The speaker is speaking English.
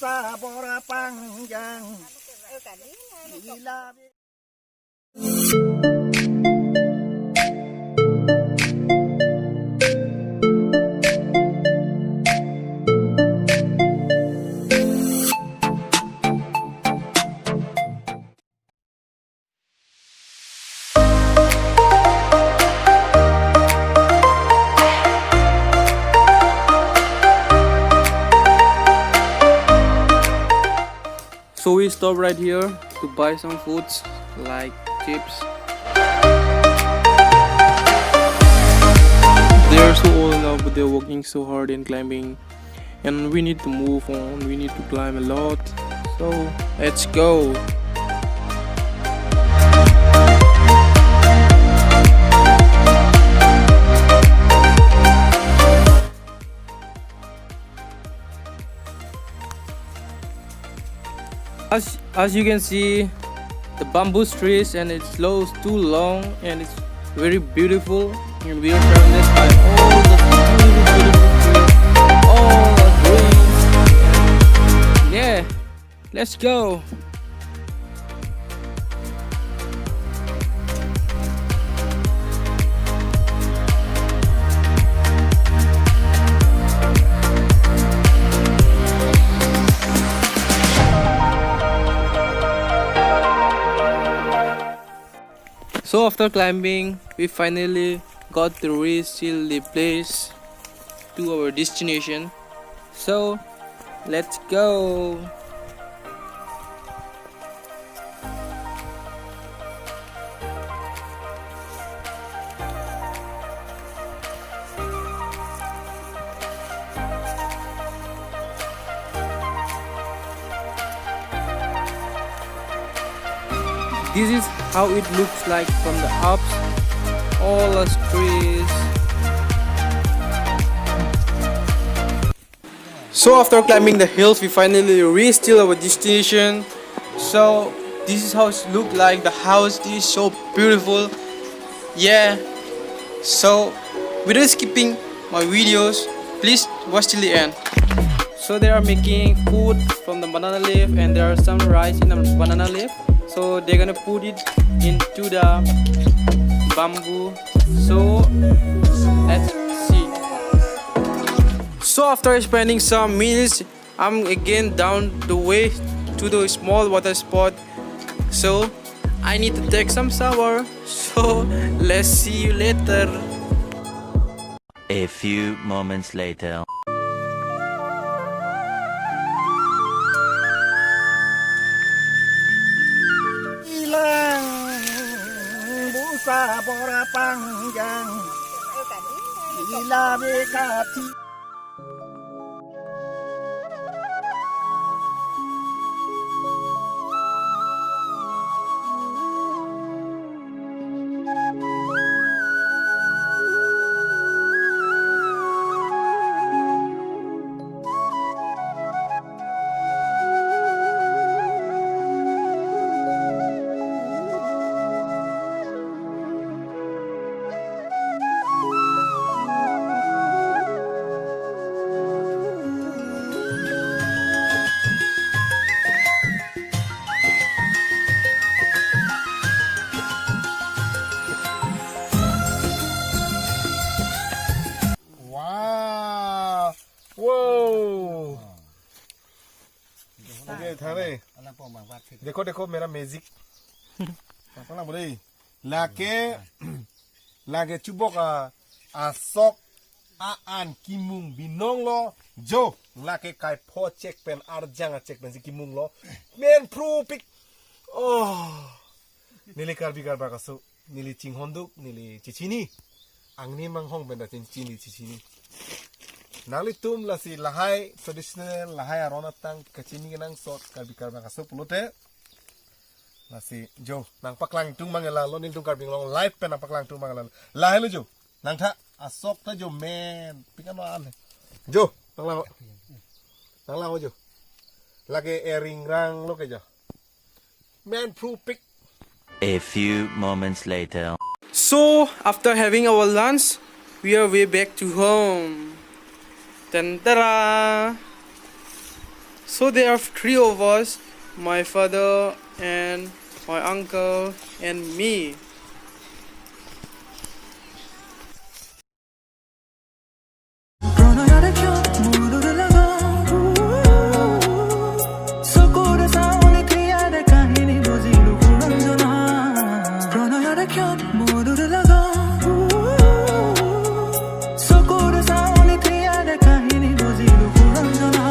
busa bora panjang gila. So we stop right here to buy some foods like chips. They are so old now, but they're working so hard and climbing, and we need to move on. We need to climb a lot. So let's go. As you can see, the bamboo trees, and it's too long, and it's very beautiful. And we are surrounded by all the beautiful trees, all the trees. Yeah, let's go. So after climbing, we finally got to reach the place to our destination. So let's go. This is how it looks like from the ups, all the trees. So after climbing the hills, we finally reached our destination. So this is how it looked like. The house is so beautiful. Yeah. So without skipping my videos, please watch till the end. So they are making food from the banana leaf, and there are some rice in the banana leaf. So they're gonna put it into the bamboo. So let's see. So after spending some minutes, I'm again down the way to the small water spot. So I need to take some shower. So let's see you later. A few moments later. Busa bora panjang gila bekati. Wow! Okay, थारे देखो देखो मेरा magic पता बोले लाके चुबोका asok aan kimung binong lo jo lake kai po cek pen arjang cek pen si kimung lo men pro pik oh nili karbi karba kaso nili cinghonduk nili cicini angni manghong benda cicini cicini nali tum la si lahai traditional lahai aronatang kacini nang sot karbi karba kaso pulote la si jo nang paklang tung mangela lo ning tung karbi long live pen nang paklang tung mangela lahai lo jo nang tha asok ta jo men pikan an jo nang lao jo lagi ering rang lo ke jo man pro pick. A few moments later. So after having our lunch, we are way back to home. Tantara. So there are three of us, my father and my uncle and me. Pronto,